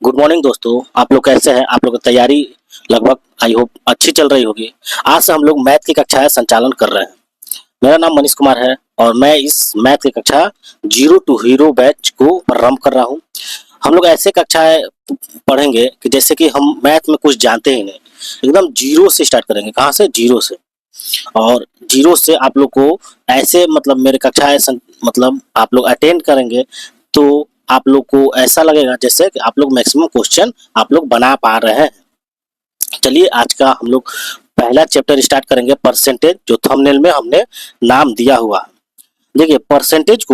Good morning दोस्तों। आप लोग कैसे हैं? आप लोग की तैयारी लगभग आई होप अच्छी चल रही होगी। आज से हम लोग मैथ की कक्षाएं संचालन कर रहे हैं। मेरा नाम मनीष कुमार है और मैं इस मैथ की कक्षा जीरो टू हीरो बैच को प्रारंभ कर रहा हूं। हम लोग ऐसे कक्षाएं पढ़ेंगे कि जैसे कि हम मैथ में कुछ जानते ही नहीं, एकदम जीरो से स्टार्ट करेंगे। कहाँ से? जीरो से। और जीरो से आप लोग को ऐसे मतलब मेरे कक्षाएं मतलब आप लोग अटेंड करेंगे तो आप लोग को ऐसा लगेगा जैसे कि आप लोग मैक्सिमम क्वेश्चन आप लोग बना पा रहे हैं। चलिए आज का हम लोग पहला चैप्टर स्टार्ट करेंगे, परसेंटेज, जो थंबनेल में हमने नाम दिया हुआ है। देखिए परसेंटेज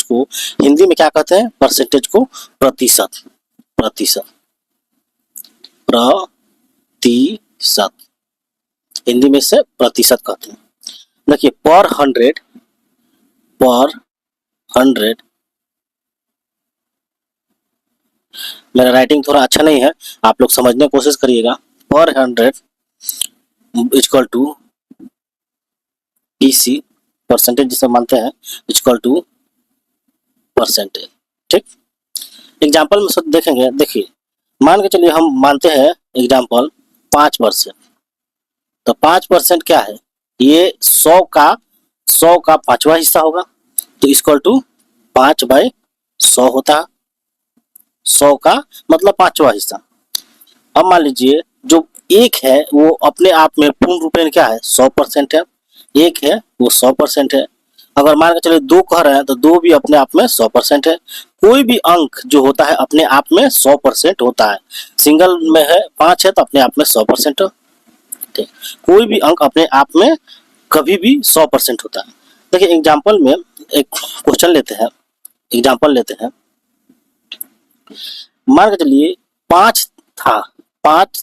को हिंदी में क्या कहते हैं? परसेंटेज को प्रतिशत, प्रतिशत, प्रतिशत, हिंदी में से प्रतिशत कहते हैं। देखिए पर हंड्रेड, मेरा राइटिंग थोड़ा अच्छा नहीं है, आप लोग समझने की कोशिश करिएगा। पर 100 इक्वल टू पीसी, परसेंटेज जिसे मानते हैं, इक्वल टू परसेंटेज। ठीक, एग्जाम्पल में सब देखेंगे। देखिए मान के चलिए हम मानते हैं एग्जाम्पल 5%, तो 5% क्या है? ये 100 का पांचवा हिस्सा होगा, तो इक्वल टू 5/100 होता है। 100 का मतलब पांचवा हिस्सा। अब मान लीजिए जो एक है वो अपने आप में पूर्ण रूप में क्या है? 100% है। एक है वो 100% है। अगर मान के चलिए 2 कह रहे हैं तो 2 भी अपने आप में 100% है। कोई भी अंक जो होता है अपने आप में 100% होता है। सिंगल में है 5 है तो अपने आप में 100% है। ठीक, कोई भी अंक अपने आप में कभी भी 100% होता है। देखिए एग्जाम्पल में एक क्वेश्चन लेते हैं, एग्जाम्पल लेते हैं। मान के चलिए 5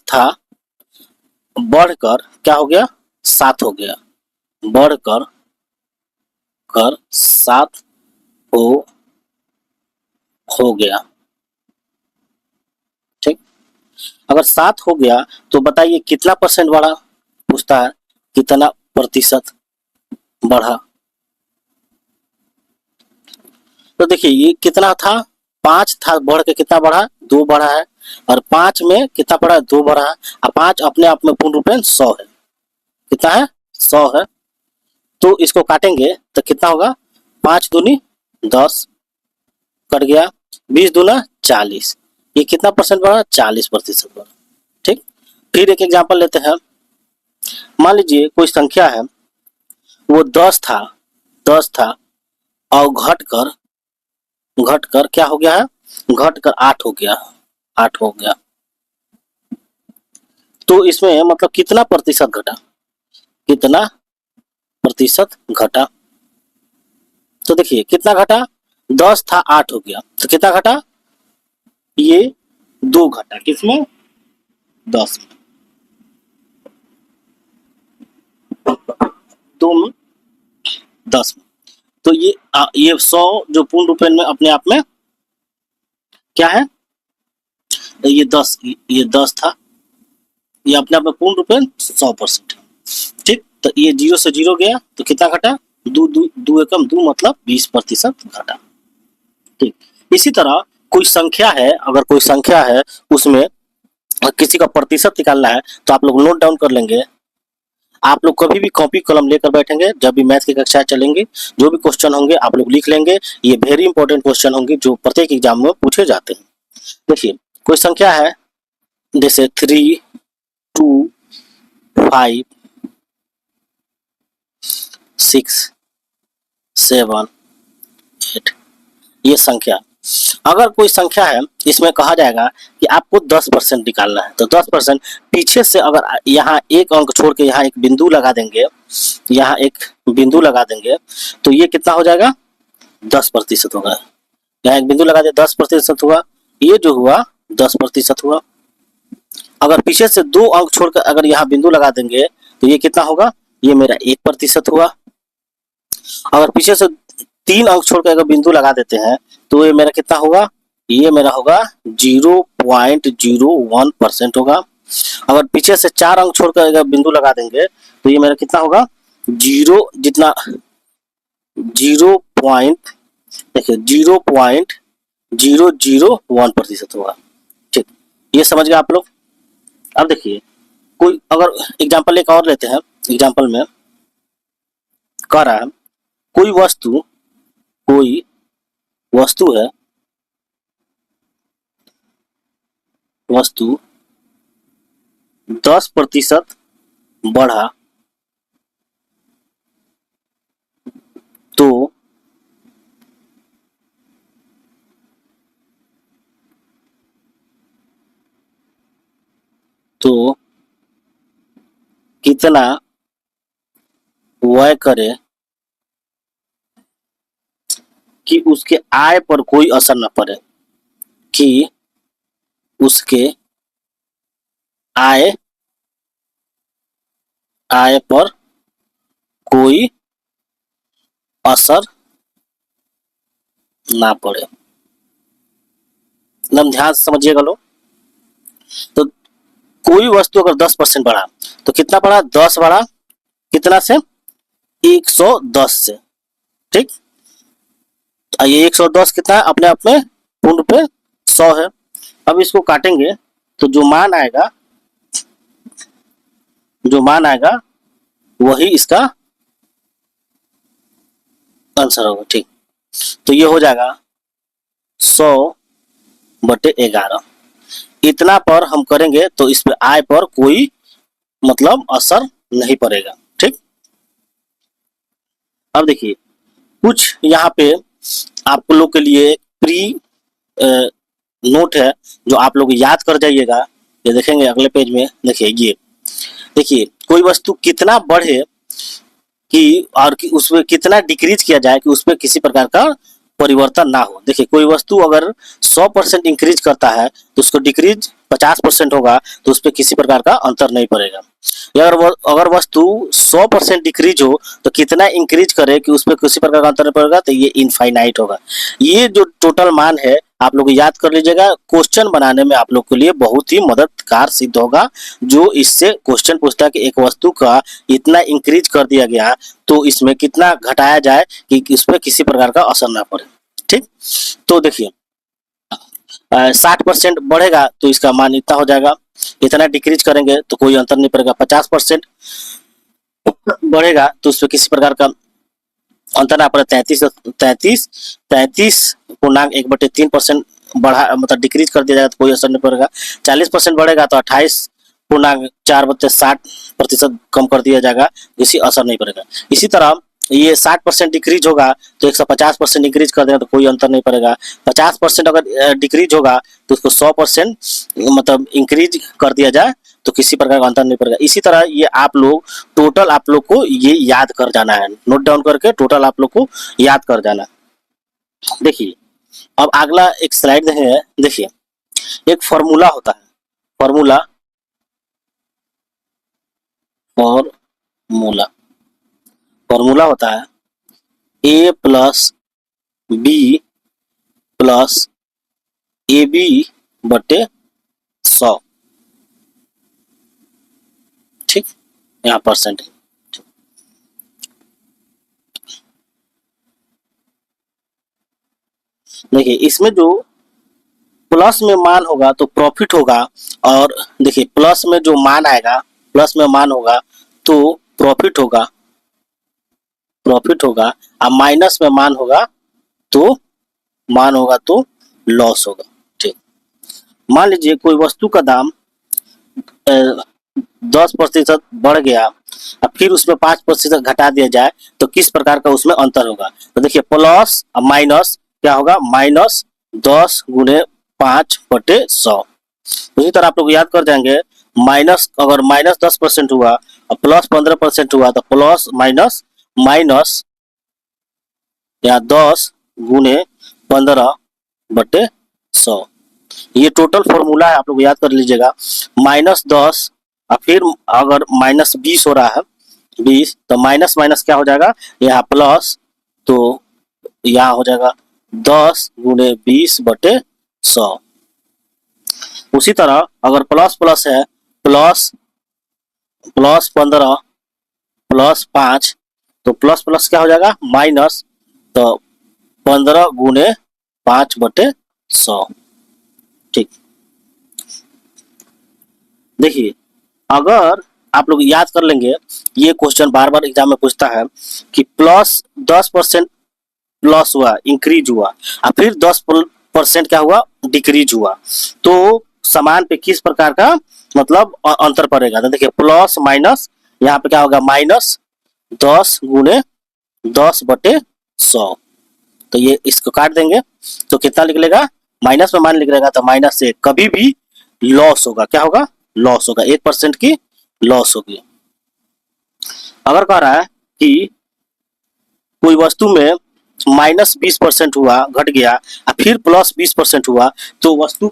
था, बढ़कर क्या हो गया? 7 हो गया, बढ़कर 7 हो गया। ठीक, अगर 7 हो गया तो बताइए कितना परसेंट बढ़ा? पूछता है कितना प्रतिशत बढ़ा। तो देखिए ये कितना था? 5 था, बढ़ के कितना बढ़ा? 2 बढ़ा है। और 5 में कितना बढ़ा? 2 बढ़ा है। और 5 अपने आप में पूर्ण रूप में 100 है। कितना है? 100 है। तो इसको काटेंगे तो कितना होगा? 5 दूनी 10, कट गया। 20 दूना 40, ये कितना परसेंट बढ़ा? 40% बढ़ा। ठीक, फिर एक एग्जांपल लेते हैं। मान लीजिए कोई संख्या है, वो 10 था और घटकर क्या हो गया है? घटकर 8 हो गया, 8 हो गया। तो इसमें मतलब कितना प्रतिशत घटा? कितना प्रतिशत घटा? तो देखिए कितना घटा? 10 था 8 हो गया, तो कितना घटा? ये 2 घटा। किसमें? 10 में। 2 में 10 में। तो ये 100 जो पूर्ण रूप में अपने आप में क्या है? ये 10 था, ये अपने आप में पूर्ण रूप में 100% है। ठीक, तो ये 0 से 0 गया तो कितना घटा? 2 एकम 2 मतलब 20% घटा। ठीक, इसी तरह कोई संख्या है, अगर कोई संख्या है उसमें किसी का प्रतिशत निकालना है तो आप लोग नोट डाउन कर लेंगे। आप लोग कभी भी कॉपी कलम लेकर बैठेंगे, जब भी मैथ की कक्षाएं चलेंगी, जो भी क्वेश्चन होंगे आप लोग लिख लेंगे। ये वेरी इंपॉर्टेंट क्वेश्चन होंगे जो प्रत्येक एग्जाम में पूछे जाते हैं। देखिए कोई संख्या है जैसे 3, 2, 5, 6, 7, 8, ये संख्या। अगर कोई संख्या है इसमें कहा जाएगा कि आपको 10% निकालना है, तो 10% पीछे से अगर यहाँ एक अंक छोड़ के यहाँ एक बिंदु लगा देंगे, यहाँ एक बिंदु लगा देंगे तो ये कितना हो जाएगा? 10% होगा। यहाँ एक बिंदु लगा दिया 10% हुआ, ये जो हुआ 10% हुआ। अगर पीछे से 2 अंक छोड़कर अगर यहाँ बिंदु लगा देंगे तो ये कितना होगा? ये मेरा 1% हुआ। अगर पीछे से 3 अंक छोड़कर अगर बिंदु लगा देते हैं तो ये मेरा कितना होगा? ये मेरा होगा 0.01% होगा। अगर पीछे से 4 अंक छोड़कर अगर बिंदु लगा देंगे तो ये मेरा कितना होगा? 0.001% होगा। ये समझ गए आप लोग। अब देखिए कोई अगर एग्जांपल एक और लेते हैं, एग्जांपल में कह रहा है कोई वस्तु है, वस्तु 10% बढ़ा तो कितना व्यय करे कि उसके आय पर कोई असर न पड़े, कि उसके आय पर कोई असर ना पड़े। एकदम ध्यान से समझिएगा लोग। तो कोई वस्तु अगर 10% बढ़ा तो कितना बढ़ा, 10 बढ़ा, कितना से, 110 से, ठीक। ये 110 कितना है, अपने आप में पूर्ण पे 100 है। अब इसको काटेंगे तो जो मान आएगा वही इसका आंसर होगा, ठीक। तो ये हो जाएगा 100/11। इतना पर हम करेंगे तो इस पे आय पर कोई मतलब असर नहीं पड़ेगा, ठीक। अब देखिए कुछ यहाँ पे आप लोग के लिए प्री नोट है जो आप लोग याद कर जाइएगा। ये देखेंगे अगले पेज में, देखिए ये देखिए कोई वस्तु कितना बढ़े कि और कि उसमें कितना डिक्रीज किया जाए कि उसमें किसी प्रकार का परिवर्तन ना हो। देखिए कोई वस्तु अगर 100% इंक्रीज करता है तो उसको डिक्रीज 50% होगा तो उस पर किसी प्रकार का अंतर नहीं पड़ेगा। या अगर वस्तु 100% डिक्रीज हो तो कितना इंक्रीज करे कि उस पर किसी प्रकार का अंतर नहीं पड़ेगा, तो ये इनफाइनाइट होगा। ये जो टोटल मान है आप लोग याद कर लीजिएगा, क्वेश्चन बनाने में आप लोग के लिए बहुत ही मददगार सिद्ध होगा। जो इससे क्वेश्चन पूछता है कि एक वस्तु का इतना इंक्रीज कर दिया गया तो इसमें कितना घटाया जाए कि इस पर किसी प्रकार का असर ना पड़े, ठीक। तो देखिए 60% बढ़ेगा तो इसका मान इतना हो जाएगा, इतना डिक्रीज करेंगे तो कोई अंतर नहीं पड़ेगा। 50% बढ़ेगा तो उसमें किसी प्रकार का अंतर ना पड़े। 33.1/3% बढ़ा मतलब डिक्रीज कर दिया जाएगा तो कोई असर नहीं पड़ेगा। 40% बढ़ेगा तो 28.4/60% कम कर दिया जाएगा, इसी असर नहीं पड़ेगा। इसी तरह ये 60% डिक्रीज होगा तो 150% इंक्रीज कर देगा तो कोई अंतर नहीं पड़ेगा। 50% अगर डिक्रीज होगा तो उसको 100% मतलब इंक्रीज कर दिया जाए तो किसी प्रकार का अंतर नहीं पड़ेगा। इसी तरह ये आप लोग टोटल आप लोग को ये याद कर जाना है, नोट डाउन करके टोटल आप लोग को याद कर जाना है। देखिए अब अगला एक स्लाइड देखेंगे, देखिए एक फॉर्मूला होता है, फॉर्मूला फॉर्मूला होता है a plus B plus AB/100, ठीक। यहाँ परसेंट देखिए इसमें जो प्लस में मान होगा तो प्रॉफिट होगा, और देखिए प्लस में जो मान आएगा, प्लस में मान होगा तो प्रॉफिट होगा, और माइनस में मान होगा तो लॉस होगा, ठीक। मान लीजिए कोई वस्तु का दाम 10% बढ़ गया और फिर उसमें 5% घटा दिया जाए तो किस प्रकार का उसमें अंतर होगा। तो देखिए प्लस और माइनस क्या होगा, -10 × 5/100। उसी तरह आप लोग याद कर जाएंगे, माइनस अगर -10% हुआ और प्लस 15% हुआ तो प्लस माइनस माइनस या 10 × 15/100। ये टोटल फॉर्मूला है, आप लोग याद कर लीजिएगा। -10 और फिर अगर -20 हो रहा है 20 तो माइनस माइनस क्या हो जाएगा, यहाँ प्लस, तो यहाँ हो जाएगा 10 × 20/100। उसी तरह अगर प्लस प्लस है, प्लस 15 प्लस 5 तो प्लस प्लस क्या हो जाएगा, माइनस, तो 15 × 5/100, ठीक। देखिए, अगर आप लोग याद कर लेंगे, ये क्वेश्चन बार बार एग्जाम में पूछता है कि प्लस 10% प्लस हुआ, इंक्रीज हुआ, और फिर 10% क्या हुआ, डिक्रीज हुआ, तो समान पे किस प्रकार का मतलब अंतर पड़ेगा। तो देखिए, प्लस माइनस, यहाँ पे क्या होगा, माइनस 10 × 10/100, तो ये इसको काट देंगे तो कितना निकलेगा, माइनस में मान निकलेगा, तो माइनस से कभी भी लॉस होगा, क्या होगा, लॉस होगा, 1% की लॉस होगी। अगर कह रहा है कि कोई वस्तु में -20% हुआ, घट गया, और फिर +20% हुआ, तो वस्तु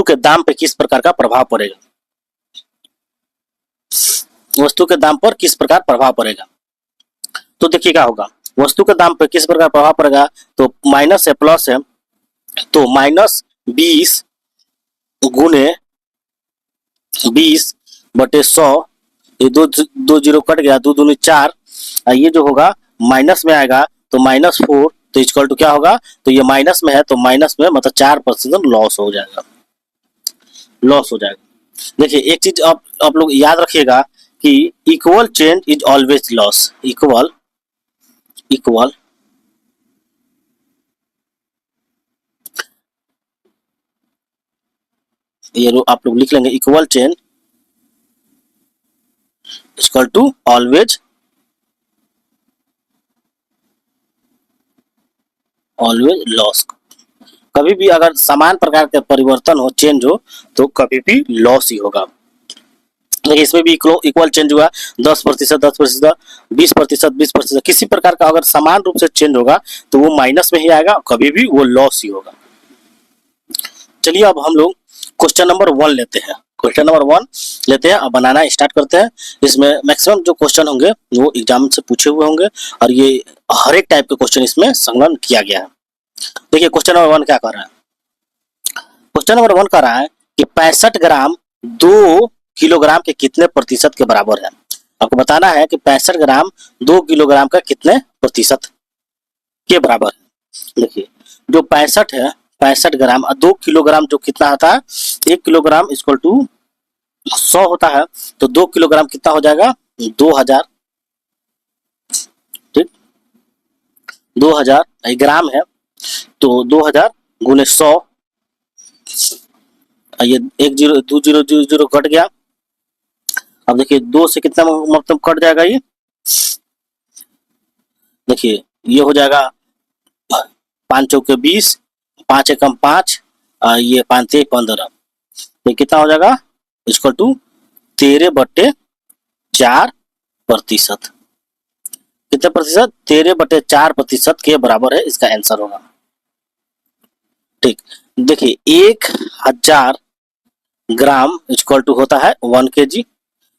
के दाम पे किस प्रकार का प्रभाव पड़ेगा, वस्तु के दाम पर किस प्रकार प्रभाव पड़ेगा। तो देखिए क्या होगा, वस्तु के दाम पर किस प्रकार प्रभाव पड़ेगा, तो माइनस है प्लस है, तो -20 गुने 20/100, ये दो जीरो कट गया, 2 दूनी 4, ये जो होगा माइनस में आएगा तो -4, तो इक्वल टू क्या होगा, तो ये माइनस में है तो माइनस में मतलब 4% लॉस हो जाएगा, लॉस हो जाएगा। देखिए एक चीज आप लोग याद रखिएगा कि equal change is always loss, equal ये आप लोग लिख लेंगे, equal change equal to always loss. कभी भी अगर समान प्रकार के परिवर्तन हो, चेंज हो, तो कभी भी लॉस ही होगा। देखिए इसमें भी इक्वल चेंज हुआ, 10%, 10%, 20%, 20%, किसी प्रकार का अगर समान रूप से चेंज होगा तो वो माइनस में ही आएगा, कभी भी वो लॉस ही होगा। चलिए अब हम लोग क्वेश्चन नंबर 1 लेते हैं, क्वेश्चन नंबर 1 लेते हैं, अब बनाना स्टार्ट करते हैं। इसमें मैक्सिमम जो क्वेश्चन होंगे वो एग्जाम से पूछे हुए होंगे, और ये हर एक टाइप के क्वेश्चन इसमें संलग्न किया गया है। देखिए क्वेश्चन नंबर 1 क्या कर रहा है, क्वेश्चन नंबर 1 कह रहा है कि 65 ग्राम 2 किलोग्राम के कितने प्रतिशत के बराबर है। आपको बताना है कि 65 ग्राम 2 किलोग्राम का कितने प्रतिशत के बराबर है। देखिए जो 65 है, 65 ग्राम और 2 किलोग्राम जो कितना होता है, 1 किलोग्राम इक्वल टू 100 होता है, तो 2 किलोग्राम कितना हो जाएगा, 2000, ठीक, 2000 ग्राम है, तो 2000 गुने 100, ये 1 0 2 0 0 0 कट गया। अब देखिए 2 से कितना मतलब कट जाएगा, ये देखिए ये हो जाएगा 5 चौके 20, 5 एकम 5, ये 5 ते 15, ये कितना हो जाएगा, इक्वल टू 13/4%, कितने प्रतिशत, 13/4% के बराबर है, इसका आंसर होगा। ठीक, देखिए 1000 ग्राम इक्वल टू होता है 1 kg,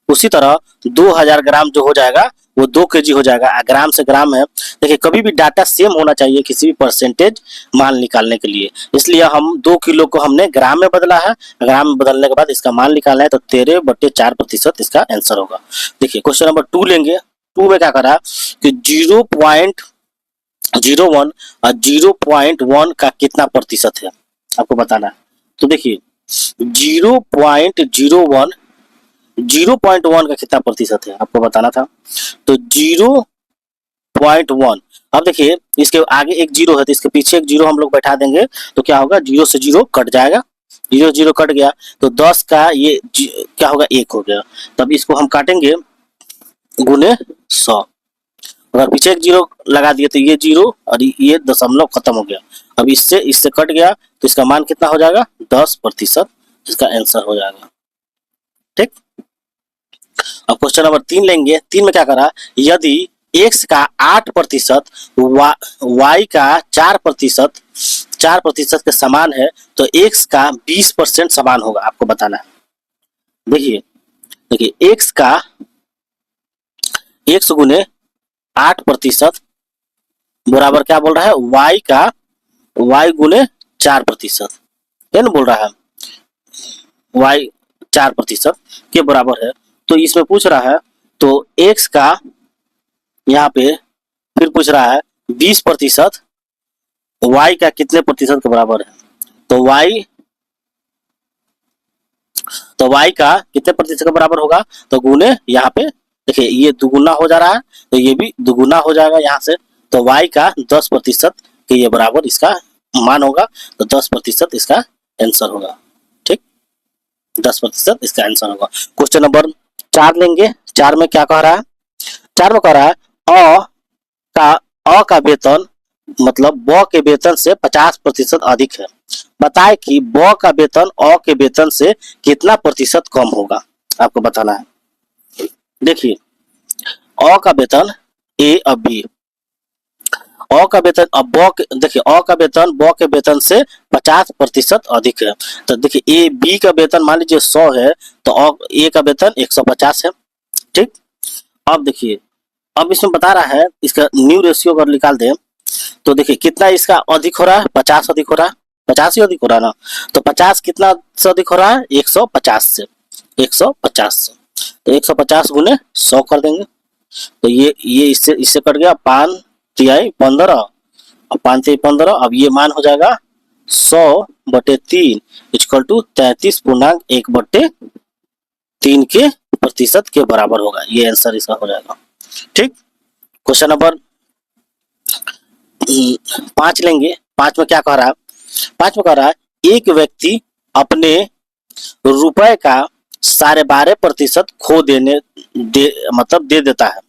उसी तरह 2000 ग्राम जो हो जाएगा वो 2 kg हो जाएगा, ग्राम से ग्राम है। देखिए कभी भी डाटा सेम होना चाहिए किसी भी परसेंटेज मान निकालने के लिए, इसलिए हम 2 किलो को हमने ग्राम में बदला है, ग्राम में बदलने के बाद इसका मान निकालना है, तो 13/4% इसका आंसर होगा। देखिए क्वेश्चन नंबर 2 लेंगे, 2 में क्या करा कि 0.01 और 0.1 का कितना प्रतिशत है आपको बताना है। तो देखिए 0.01 0.1 का कितना प्रतिशत है आपको बताना था, तो 0.1, अब देखिए इसके आगे एक जीरो है तो इसके पीछे एक जीरो हम लोग बैठा देंगे, तो क्या होगा, 0 से 0 कट जाएगा, 0 0 कट गया, तो 10 का ये क्या होगा, 1 हो गया, तब इसको हम काटेंगे गुने 100, अगर पीछे एक जीरो लगा दिए तो ये जीरो और ये दशमलव खत्म हो गया, अब इससे कट गया, तो इसका मान कितना हो जाएगा, 10%, इसका आंसर हो जाएगा। ठीक, अब क्वेश्चन नंबर 3 लेंगे, 3 में क्या करा, यदि x का 8%, y का 4% के समान है, तो x का 20% समान होगा, आपको बताना है। देखिए x का 1 गुने 8% बराबर क्या बोल रहा है, y का y गुने 4%, है ना, बोल रहा है y 4% के बराबर है, तो इसमें पूछ रहा है, तो x का यहाँ पे फिर पूछ रहा है 20%, y का कितने प्रतिशत के बराबर है, तो y का कितने प्रतिशत के बराबर होगा, तो गुने यहाँ पे देखिए ये दुगुना हो जा रहा है तो ये भी दुगुना हो जाएगा यहाँ से, तो y का 10% के ये बराबर इसका मान होगा, तो 10% इसका आंसर होगा। ठीक, 10% इसका आंसर होगा। क्वेश्चन नंबर 4 लेंगे। 4 में क्या कह रहा है, 4 में कह रहा है अ का वेतन मतलब ब के वेतन से 50% अधिक है, बताए कि ब का वेतन अ के वेतन से कितना प्रतिशत कम होगा, आपको बताना है। देखिए अ का वेतन ए और बी, अ का वेतन अब देखिए अ का वेतन ब के वेतन से 50% अधिक है, तो देखिए ए बी का वेतन मान लीजिए 100 है तो ए का वेतन 150 है। ठीक, अब देखिए अब इसमें बता रहा है इसका न्यू रेशियो अगर निकाल दें तो देखिए कितना इसका अधिक हो रहा है, 50 अधिक हो रहा है, 50 ही अधिक हो रहा है ना, तो 50 कितना से अधिक हो रहा है, 150 से, 150 से, तो 150 गुने 100 कर देंगे, तो ये इससे इससे कट गया, 5 तिहाई 15 और 5 तिहाई 15, अब ये मान हो जाएगा 100/3 इक्वल टू 33.1/3 के प्रतिशत के बराबर होगा, ये आंसर इसका हो जाएगा। ठीक, क्वेश्चन नंबर 5 लेंगे। 5 में क्या कह रहा है, 5 में कह रहा है एक व्यक्ति अपने रुपए का 12.5% खो मतलब दे देता है,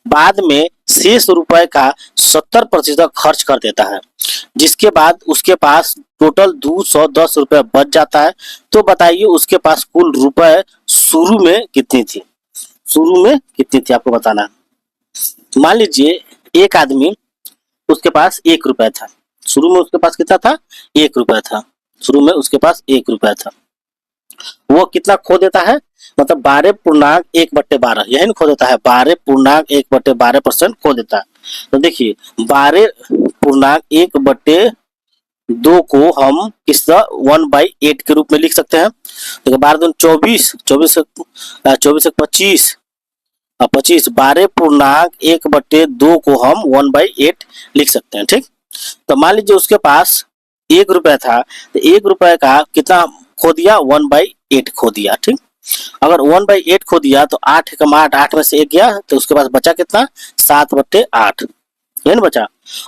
बाद में शेष रुपए का 70% खर्च कर देता है, जिसके बाद उसके पास टोटल 210 रुपए बच जाता है, तो बताइए उसके पास कुल रुपए शुरू में कितनी थी, शुरू में कितनी थी आपको बताना है। मान लीजिए एक आदमी उसके पास 1 रुपया था, शुरू में उसके पास कितना था, 1 रुपया था, शुरू में उसके पास 1 रुपया था, वो कितना खो देता है, मतलब 12.1/12 यही ना खो देता है, 12.1/12% खो देता है। तो देखिए 12.1/2 को हम किस 1/8 के रूप में लिख सकते हैं, देखिए 12 24 24 24 25 और 25 12.1/2 को हम 1/8 लिख सकते हैं। ठीक, तो मान लीजिए उसके पास 1 रुपया था, तो 1 रुपए का कितना खो दिया, 1/8 खो दिया। ठीक, अगर 1/8 खो दिया तो 8 कम 8, 8 में से 1 गया तो उसके पास बचा कितना, 7/8 ये ना बचा।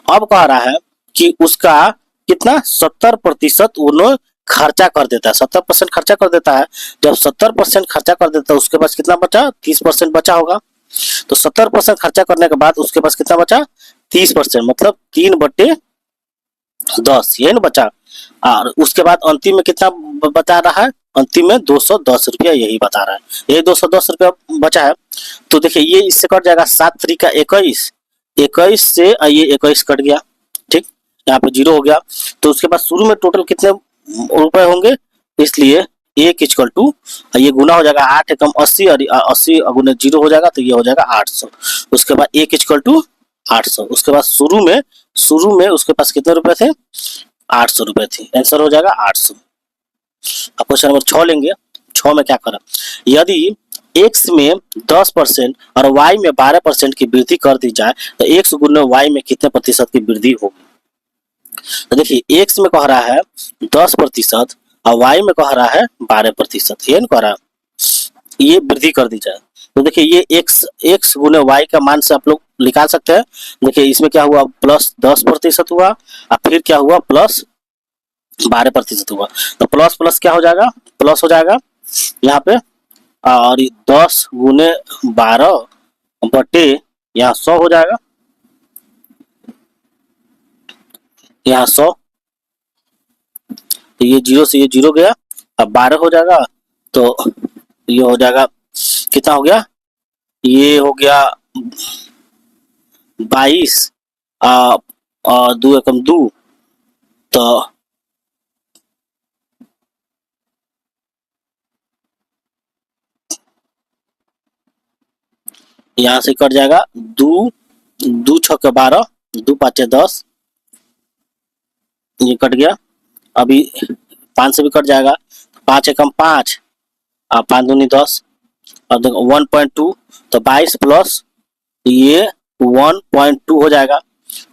अब कह रहा है कि उसका कितना 70% उन्होंने खर्चा कर देता है, 70% खर्चा कर देता है, जब 70% खर्चा कर देता है उसके पास कितना बचा, 30% बचा होगा, तो 70% खर्चा करने के बाद उसके पास कितना बचा, 30%, मतलब 3/10 ये ना बचा, और उसके बाद अंतिम में कितना बता रहा है, अंतिम में 210 रुपया यही बता रहा है, ये 210 रुपया बचा है। तो देखिए ये इससे कट जाएगा, 7×3 = 21 से ये 21 कट गया। ठीक, यहाँ पे 0 हो गया, तो उसके बाद शुरू में टोटल कितने रुपए होंगे, इसलिए 1 इक्वल टू ये गुना हो जाएगा 8 एकम 80 और 80 गुने 0 हो जाएगा, तो ये हो जाएगा 800, उसके बाद 1 इक्वल टू 800, उसके बाद शुरू में उसके पास कितने रुपए थे, 800 रुपए थे, आंसर हो जाएगा 800। अब क्वेश्चन नंबर 6 लेंगे। 6 में क्या करा, यदि x में 10% और y में 12% की वृद्धि कर दी जाए तो x गुने y में कितने प्रतिशत की वृद्धि होगी। तो देखिए x में कह रहा है 10% और y में कह रहा है 12%, ये नहीं कह रहा ये वृद्धि कर दी जाए, तो देखिए ये x गुने y का मान से आप लोग निकाल सकते हैं। देखिए इसमें क्या हुआ, प्लस 10% हुआ और फिर क्या हुआ, प्लस 12% हुआ, तो प्लस प्लस क्या हो जाएगा, प्लस हो जाएगा यहाँ पे, और 10 गुने 12 बटे यहाँ 100 हो जाएगा, यहाँ 100, तो ये 0 से ये 0 गया, अब 12 हो जाएगा, तो ये हो जाएगा कितना हो गया, ये हो गया 22 और 2 एकम 2, तो यहाँ से कट जाएगा 2 6 के 12, 2 5 10, ये कट गया, अभी 5 से भी कट जाएगा, 5 एकम 5 और 5 दूनी 10 और देखो 1.2, तो 22 प्लस ये 1.2 हो जाएगा,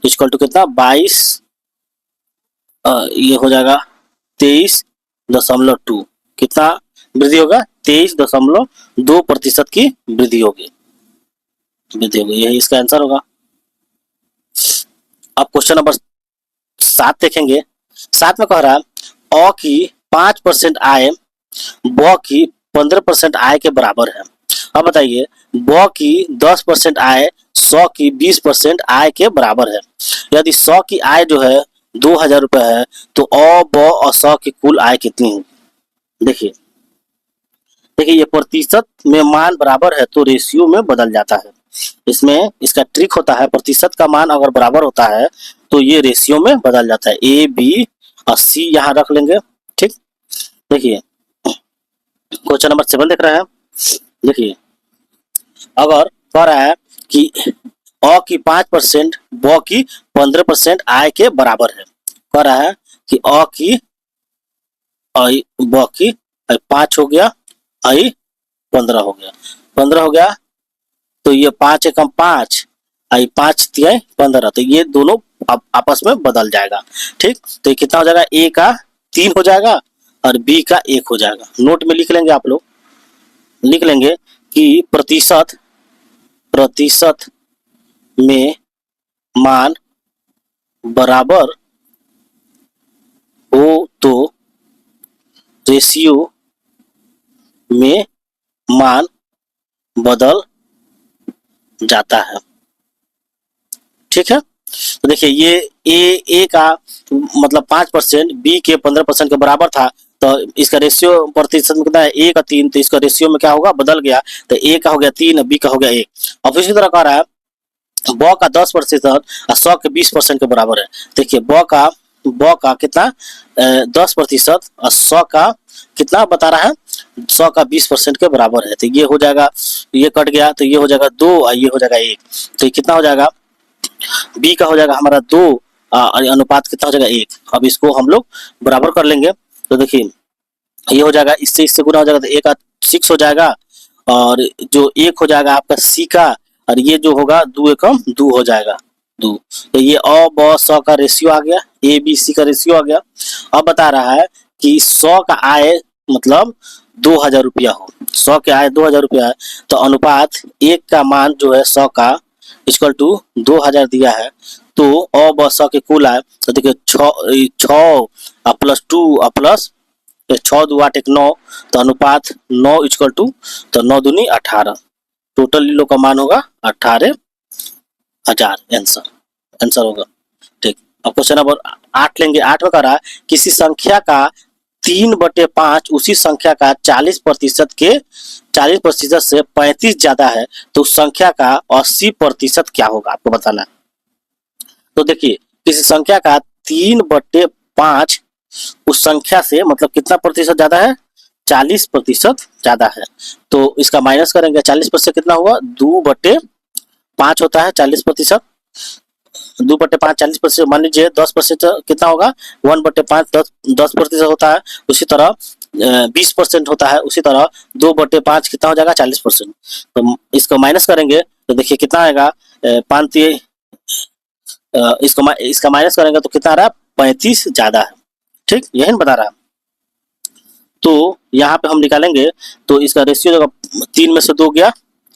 इक्वल टू कितना 22, ये हो जाएगा 23.2 कितना वृद्धि होगा? 23.2% की वृद्धि होगी। यही इसका आंसर होगा। अब क्वेश्चन नंबर 7 देखेंगे। 7 में कह रहा है अ की 5% आय ब की 15% आय के बराबर है। अब बताइए ब की 10% आय 100 की 20% आय के बराबर है। यदि 100 की आय जो है 2000 रुपये है तो अ ब और 100 की कुल आय कितनी होगी? देखिए ये प्रतिशत में मान बराबर है तो रेशियो में बदल जाता है। इसमें इसका ट्रिक होता है, प्रतिशत का मान अगर बराबर होता है तो ये रेशियो में बदल जाता है। ए बी और सी यहाँ रख लेंगे। ठीक, देखिए क्वेश्चन नंबर 7 देख रहे हैं। देखिए अगर कह रहा है कि अ की 5% ब की 15% आय के बराबर है। कह रहा है कि अ की ब की 5 हो गया, आई 15 हो गया। 15 हो गया तो ये 5 एकम 5, आई 5 तिहाई 15, तो ये दोनों आपस में बदल जाएगा। ठीक, तो ये कितना हो जाएगा? ए का 3 हो जाएगा और बी का 1 हो जाएगा। नोट में लिख लेंगे, आप लोग लिख लेंगे कि प्रतिशत में मान बराबर हो तो रेशियो में मान बदल जाता है। ठीक है, तो देखिए ये ए का मतलब 5%, बी के 15% के बराबर था, तो इसका रेशियो प्रतिशत में कितना है? ए का 3, तो इसका रेशियो में क्या होगा? बदल गया, तो ए का हो गया 3, बी का हो गया 1। और इसी तरह कह रहा है ब का 10% और 100 के 20% के बराबर है। देखिए ब का कितना 10% और 100 का कितना बता रहा है? 100 का 20% के बराबर है। तो ये हो जाएगा, ये कट गया तो ये हो जाएगा 2 और ये हो जाएगा 1। तो ये कितना हो जाएगा? बी का हो जाएगा हमारा 2 और अनुपात कितना हो जाएगा? 1। अब इसको हम लोग बराबर कर लेंगे तो देखिए ये हो जाएगा, इससे गुना हो जाएगा तो 1 का 6 हो जाएगा और जो 1 हो जाएगा आपका सी का, और ये जो होगा 2 एकम 2 हो जाएगा 2। तो ये अ ब 100 का रेशियो आ गया, ए बी सी का रेशियो आ गया। अब बता रहा है कि 100 का आय मतलब 2000 रुपया हो, 100 के आय 2000 रुपया है, तो अनुपात 1 का मान जो है 100 का इक्वल टू 2000 दिया है, तो अ ब 100 के कुल आय तो देखिए 6 प्लस 2 प्लस 6 2 8 1 9, तो अनुपात 9 इक्वल टू, तो 9 दूनी 18, टोटल इन लोग का मान होगा 18,000 आंसर होगा। ठीक, अब क्वेश्चन नंबर 8 लेंगे। 8 में कह रहा है किसी संख्या का 3/5 उसी संख्या का 40% से 35 ज्यादा है तो उस संख्या का 80% क्या होगा? आपको बताना है। तो देखिए किसी संख्या का 3/5 उस संख्या से मतलब कितना प्रतिशत ज्यादा है? 40% ज्यादा है, तो इसका माइनस करेंगे। 40% कितना हुआ? 2/5 होता है 40%। 2/5 40%, मान लीजिए 10% कितना होगा? 1/5 10% होता है। उसी तरह 20% होता है। उसी तरह 2/5 कितना हो जाएगा? 40%। तो इसको माइनस करेंगे तो देखिए कितना आएगा? 5 इसका माइनस करेंगे तो कितना आ रहा है? 35 ज्यादा है। ठीक, यही बता रहा है। तो यहाँ पे हम निकालेंगे तो इसका रेशियो जगह 3 में से 2 गया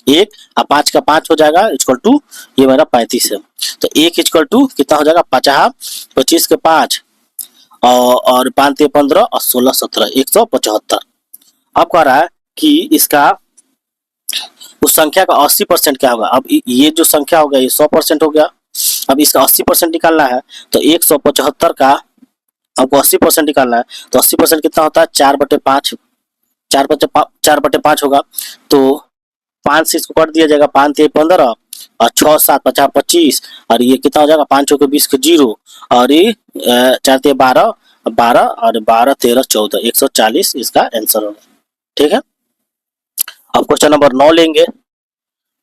1 और 5 का 5 हो जाएगा इक्वल टू, ये मेरा 35 है, तो 1 इक्वल टू कितना हो जाएगा? 50, 25 के 5 और 5 15 और 16 17 175। अब कह रहा है कि इसका उस संख्या का 80% क्या होगा? अब ये जो संख्या हो गया ये 100% हो गया। अब इसका 80% निकालना है तो 175 का आपको 80% निकालना है, तो 80% कितना होता है? 4/5, 4/5 होगा, तो 5 से इसको काट दिया जाएगा, 5 3 15 और 6 7 50 25 और ये कितना हो जाएगा? 5 चौके 20 के 0 और ये 4 3 12 12 और 12 13 14 140 इसका आंसर होगा। ठीक है, अब क्वेश्चन नंबर 9 लेंगे।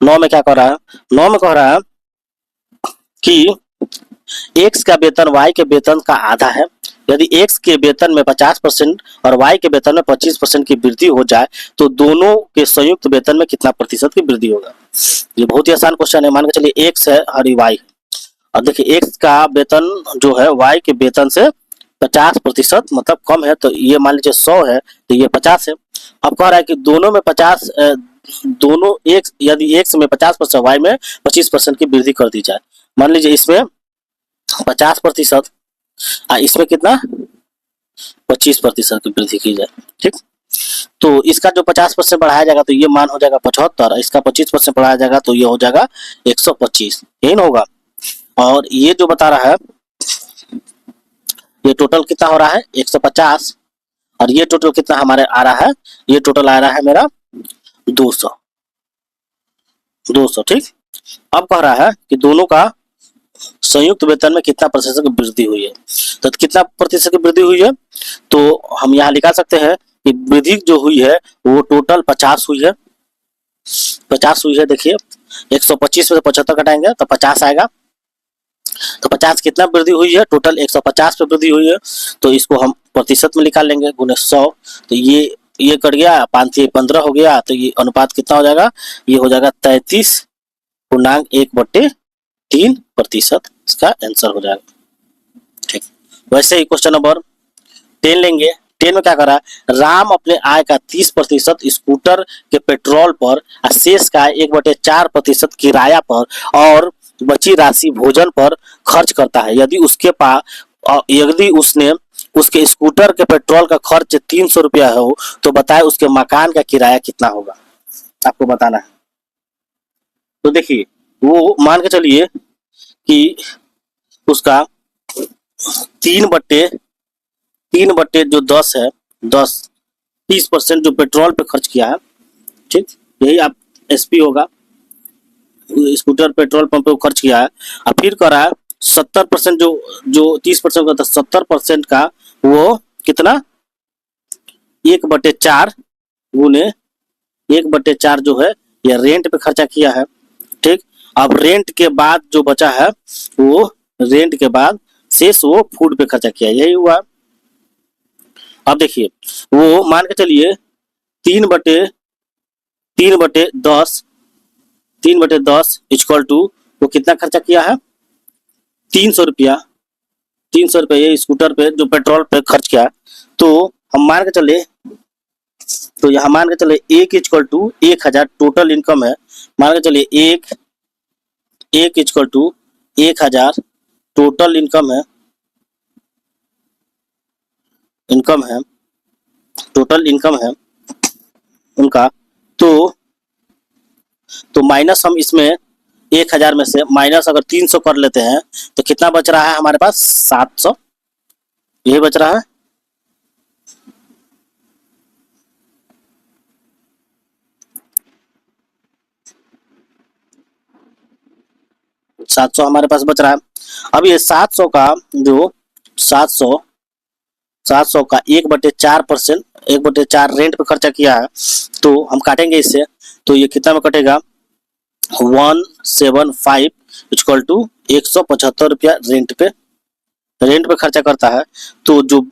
9 में क्या कह रहा है? 9 में कह रहा है कि x का वेतन y के वेतन का आधा है। यदि x के वेतन में 50% और y के वेतन में 25% की वृद्धि हो जाए तो दोनों के संयुक्त वेतन में कितना प्रतिशत की वृद्धि होगा? ये बहुत ही आसान क्वेश्चन है। मान के चलिए x है और y है, और देखिए x का वेतन जो है y के वेतन से 50% मतलब कम है, तो ये मान लीजिए 100 है तो ये 50 है। अब कह रहा है कि दोनों में 50 दोनों एक, यदि एक्स में 50% वाई में 25% की वृद्धि कर दी जाए। मान लीजिए इसमें 50% इसमें कितना 25% की वृद्धि की जाए, ठीक। तो इसका जो 50% बढ़ाया जाएगा तो ये मान हो जाएगा 75, इसका 25% बढ़ाया जाएगा तो ये हो जाएगा 125, यही ना होगा। और ये जो बता रहा है ये टोटल कितना हो रहा है 150, और ये टोटल कितना हमारे आ रहा है, ये टोटल आ रहा है मेरा 200, ठीक। अब कह रहा है कि दोनों का संयुक्त वेतन में कितना प्रतिशत की वृद्धि हुई है। तो कितना प्रतिशत की वृद्धि हुई है, तो हम यहाँ निकाल सकते हैं कि वृद्धि जो हुई है वो टोटल 50 हुई है, 50 हुई है। देखिए 125 में से 75 घटाएंगे तो 50 आएगा, तो 50 कितना वृद्धि हुई है, टोटल 150 पे वृद्धि हुई है। तो इसको हम प्रतिशत में निकाल लेंगे गुने 100, तो ये कट गया, 5-15 हो गया, तो ये अनुपात कितना हो जाएगा, ये हो जाएगा 33.1/3%, इसका आंसर हो जाएगा, ठीक। वैसे ही क्वेश्चन नंबर 10 लेंगे। 10 में क्या करा, राम अपने आय का 30% स्कूटर के पेट्रोल पर, शेष का 1/4% किराया पर और बची राशि भोजन पर खर्च करता है। यदि उसने उसके स्कूटर के पेट्रोल का खर्च 300 रुपया हो तो बताए उसके मकान का किराया कितना होगा, आपको बताना है। तो देखिए वो मान के चलिए कि उसका 3/10 जो 10 है, 30% जो पेट्रोल पे खर्च किया है, ठीक। यही आप एसपी होगा, स्कूटर पेट्रोल पंप पे खर्च किया है। और फिर करा है 70% जो 30% का 70% का वो कितना 1/4 गुने 1/4 जो है ये रेंट पे खर्चा किया है, ठीक। अब रेंट के बाद जो बचा है वो रेंट के बाद शेष वो फूड पे खर्चा किया, यही हुआ। अब देखिए वो मान के चलिए 3/10 इक्वल टू वो कितना खर्चा किया है 300 रुपया, 300 रुपये ये स्कूटर पे जो पेट्रोल पे खर्च किया। तो हम मान के चले, तो यहाँ मान के चले 1 इक्वल टू 1000 टोटल इनकम है, मान के चलिए 1 इक्वल टू 1000 टोटल इनकम है, टोटल इनकम है उनका। तो माइनस हम इसमें 1000 में से माइनस अगर 300 कर लेते हैं तो कितना बच रहा है हमारे पास 700, यही बच रहा है। सात सौ हमारे पास बच रहा है। अब ये 700 का जो 700 का 1/4%, 1/4 रेंट पे खर्चा किया है, तो हम काटेंगे इससे, तो ये कितना में कटेगा 175 इक्वल टू 175 रुपया रेंट पे खर्चा करता है। तो जो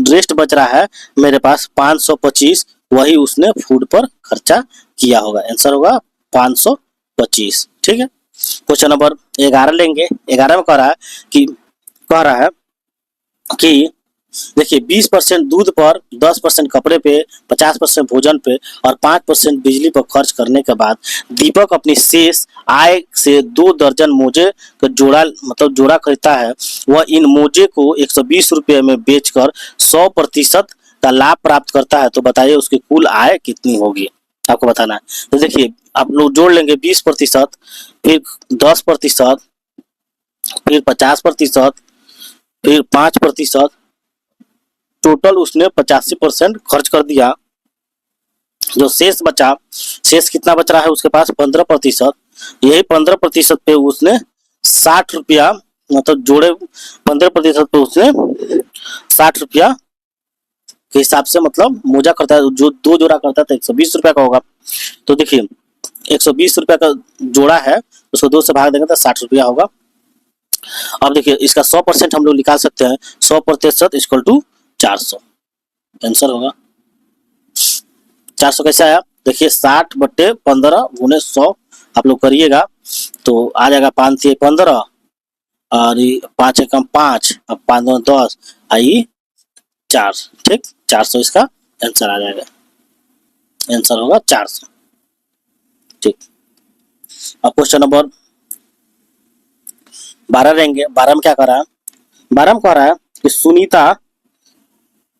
रेस्ट बच रहा है मेरे पास 525, वही उसने फूड पर खर्चा किया होगा, आंसर होगा 525, ठीक है। क्वेश्चन नंबर 11 लेंगे। 11 में कह रहा है कि देखिए 20% दूध पर, 10% कपड़े पे, 50% भोजन पे और 5% बिजली पर खर्च करने के बाद दीपक अपनी शेष आय से 2 दर्जन मोजे का जोड़ा खरीदता है। वह इन मोजे को 120 रुपये में बेचकर 100% का लाभ प्राप्त करता है। तो बताइए उसकी कुल आय कितनी होगी, आपको बताना है। तो देखिए आप लोग जोड़ लेंगे 20%, फिर 10%, फिर 50%, फिर 5%, टोटल उसने 85% खर्च कर दिया। जो शेष बचा, शेष कितना बच रहा है उसके पास 15%, यही 15% पे उसने 60 रुपया मतलब जोड़े 15% पे उसने 60 रुपया के हिसाब से मतलब मोजा करता है, जो 2 जोड़ा करता है तो 120 रुपया का होगा। तो देखिए 120 रुपया का जोड़ा है, उसको 2 से भाग देंगे तो 60 रुपया होगा। अब देखिए इसका 100% हम लोग निकाल सकते हैं, 100% इक्वल टू 400, आंसर होगा 400। कैसे आया देखिए 60/15 गुने 100 आप लोग करिएगा तो आ जाएगा 5 से 15 और 5 एकम 5, अब 5 दूना 10, आई 4, ठीक 400 इसका आंसर आ जाएगा, आंसर होगा 400, ठीक। अब क्वेश्चन नंबर 12 लेंगे। 12 में क्या कर रहा है, 12 में कह रहा है कि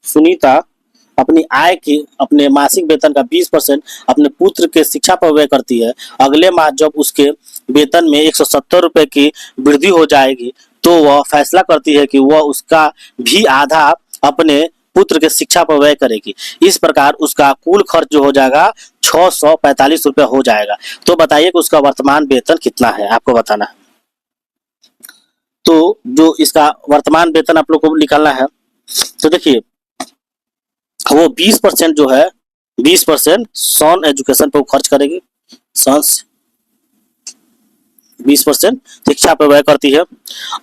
सुनीता अपनी आय की, अपने मासिक वेतन का 20% अपने पुत्र के शिक्षा पर व्यय करती है। अगले माह जब उसके वेतन में 170 रुपए की वृद्धि हो जाएगी तो वह फैसला करती है कि वह उसका भी आधा अपने पुत्र के शिक्षा पर व्यय करेगी। इस प्रकार उसका कुल खर्च जो हो जाएगा 645 रुपये हो जाएगा। तो बताइए कि उसका वर्तमान वेतन कितना है, आपको बताना है। तो जो इसका वर्तमान वेतन आप लोग को निकालना है, तो देखिए वो 20% जो है, 20% सॉन एजुकेशन पे खर्च करेगी, सॉन्स 20% शिक्षा पे व्यय करती है।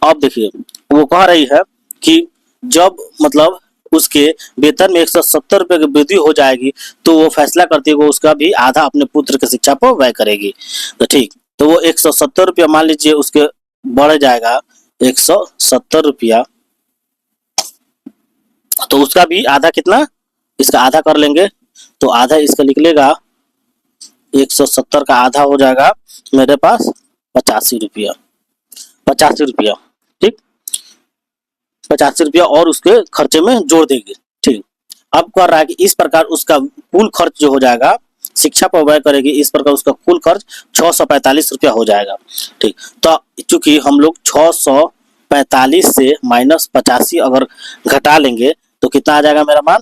अब देखिए वो कह रही है कि जब मतलब उसके वेतन में 170 रुपए की वृद्धि हो जाएगी तो वो फैसला करती है कि वो उसका भी आधा अपने पुत्र की शिक्षा पर व्यय करेगी। तो ठीक, तो वो 170 रुपया मान लीजिए उसके बढ़ जाएगा 170 रुपया, तो उसका भी आधा कितना, इसका आधा कर लेंगे तो आधा इसका निकलेगा 170 का आधा हो जाएगा मेरे पास 85 रुपया, 85 रुपया, ठीक 85 रुपया और उसके खर्चे में जोड़ देंगे, ठीक। अब कर रहा है कि इस प्रकार उसका कुल खर्च जो हो जाएगा, शिक्षा पर व्यय करेगी, इस प्रकार उसका कुल खर्च 645 रुपया हो जाएगा, ठीक। तो चूंकि हम लोग 645 से माइनस 85 अगर घटा लेंगे तो कितना आ जाएगा मेरा मान,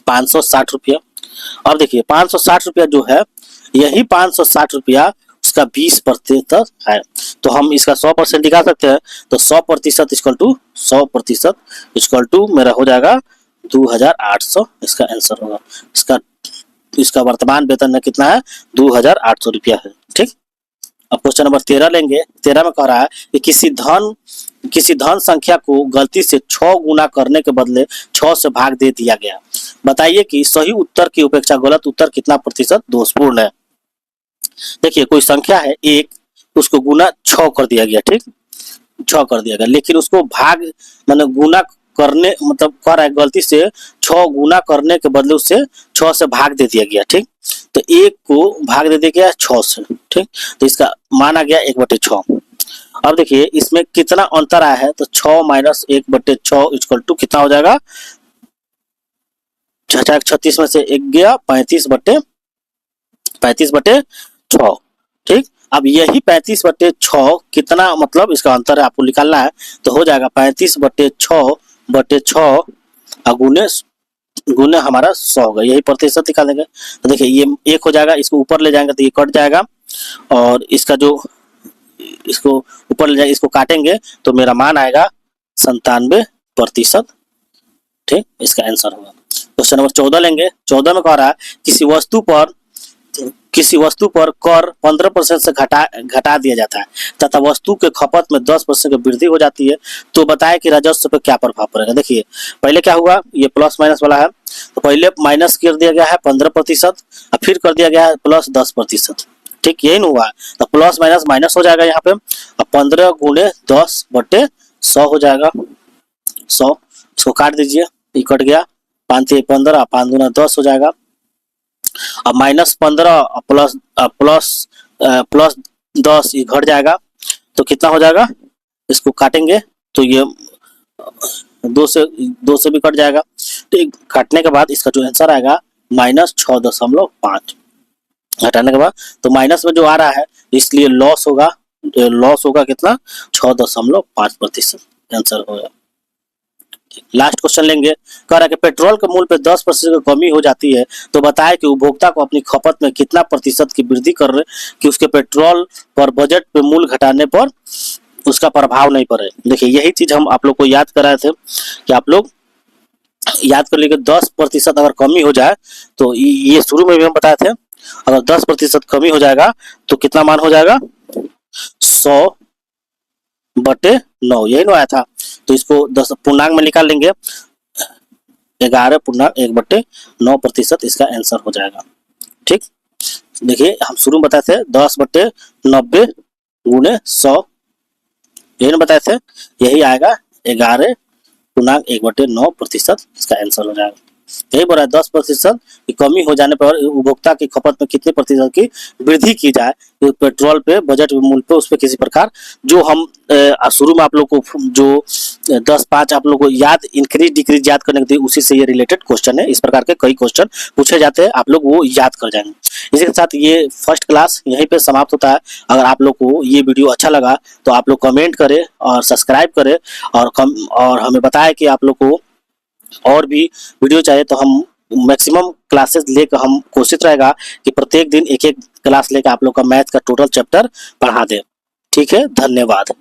560 रुपया। अब देखिए 560 रुपया जो है, यही 560 रुपया उसका 20% है, तो हम इसका 100% निकाल सकते हैं। तो 100% इक्वल टू 100% इक्वल टू मेरा हो जाएगा 2800, इसका आंसर होगा। इसका वर्तमान वेतन में कितना है, 2800 रुपया है, ठीक। अब क्वेश्चन नंबर 13 लेंगे। 13 में कह रहा है कि किसी धन संख्या को गलती से 6 गुना करने के बदले 6 से भाग दे दिया गया। बताइए कि सही उत्तर की उपेक्षा गलत उत्तर कितना प्रतिशत दोषपूर्ण है। देखिए कोई संख्या है 1, उसको गुना 6 कर दिया गया, ठीक 6 कर दिया गया, लेकिन उसको भाग माने गुना करने मतलब कर रहा है गलती से 6 गुना करने के बदले उससे 6 से भाग दे दिया गया, ठीक। तो 1 को भाग दे दिया गया 6 से, ठीक। तो इसका मान आ गया 1/6। अब देखिए इसमें कितना अंतर आया है, तो 6 माइनस 1/6 इक्वल टू कितना हो जाएगा, 36 में से 1 गया 35/6, ठीक। अब यही 35/6 कितना मतलब इसका अंतर है आपको निकालना है, तो हो जाएगा 35/6 गुने गुने हमारा 100 होगा, यही प्रतिशत निकालेंगे। तो देखिए ये 1 हो जाएगा, इसको ऊपर ले जाएंगे तो ये कट जाएगा, और इसका जो इसको ऊपर ले जाएंगे इसको काटेंगे तो मेरा मान आएगा 97%, ठीक इसका आंसर होगा। क्वेश्चन नंबर 14 लेंगे। 14 में कह रहा है किसी वस्तु पर कर 15% से घटा दिया जाता है तथा वस्तु के खपत में 10% की वृद्धि हो जाती है, तो बताएं कि राजस्व पर क्या प्रभाव पड़ेगा। देखिए पहले क्या हुआ, ये प्लस माइनस वाला है, तो पहले माइनस कर दिया गया है 15% और फिर कर दिया गया है प्लस 10%, ठीक यही नहीं हुआ, तो प्लस माइनस माइनस हो जाएगा यहाँ पे, अब 15 गुणे 10/100 हो जाएगा 100, इसको काट दीजिए, ये कट गया, 5 से 15, 5 दूना 10 हो जाएगा। अब -15 प्लस 10 ये घट जाएगा तो कितना हो जाएगा, इसको काटेंगे तो ये 2 से भी कट जाएगा, तो काटने के बाद इसका जो आंसर आएगा -6.5 हटाने के बाद, तो माइनस में जो आ रहा है इसलिए लॉस होगा कितना 6.5% आंसर होगा। लास्ट क्वेश्चन लेंगे। कह रहा है कि पेट्रोल के मूल्य पे 10% की कमी हो जाती है तो बताएं कि उपभोक्ता को अपनी खपत में कितना प्रतिशत की वृद्धि करने कि उसके पेट्रोल पर बजट पे मूल्य घटाने पर उसका प्रभाव नहीं पड़े। देखिए यही चीज हम आप लोग को याद कराए थे कि आप लोग याद कर लीजिए 10% अगर कमी हो जाए तो ये शुरू में भी हम बताए थे, अगर 10% कमी हो जाएगा तो कितना मान हो जाएगा 100/9, यही ना आया था, तो इसको 10 पूर्णांक में निकाल लेंगे, 11 पूर्णांक 1/9% इसका आंसर हो जाएगा, ठीक। देखिए हम शुरू में बताए थे 10/90 गुणे 100, यही ना बताए थे, यही आएगा 11.1/9%, इसका आंसर हो जाएगा। यही बोल रहा है 10% की कमी हो जाने पर उपभोक्ता की खपत में कितने प्रतिशत की वृद्धि की जाए, तो पेट्रोल पे, बजट मूल्य पे, उस पर किसी प्रकार जो हम शुरू में आप लोग को जो 10-5 आप लोग को याद, इंक्रीज डिक्रीज याद करने के लिए, उसी से ये रिलेटेड क्वेश्चन है। इस प्रकार के कई क्वेश्चन पूछे जाते हैं, आप लोग वो याद कर जाएंगे। इसी के साथ ये फर्स्ट क्लास यहीं पे समाप्त होता है। अगर आप लोग को ये वीडियो अच्छा लगा तो आप लोग कमेंट करें और सब्सक्राइब करें, और हमें बताएं कि आप लोग को और भी वीडियो चाहिए, तो हम मैक्सिमम क्लासेस लेकर हम कोशिश रहेगा कि प्रत्येक दिन एक एक क्लास लेकर आप लोग का मैथ का टोटल चैप्टर पढ़ा दें। ठीक है, धन्यवाद।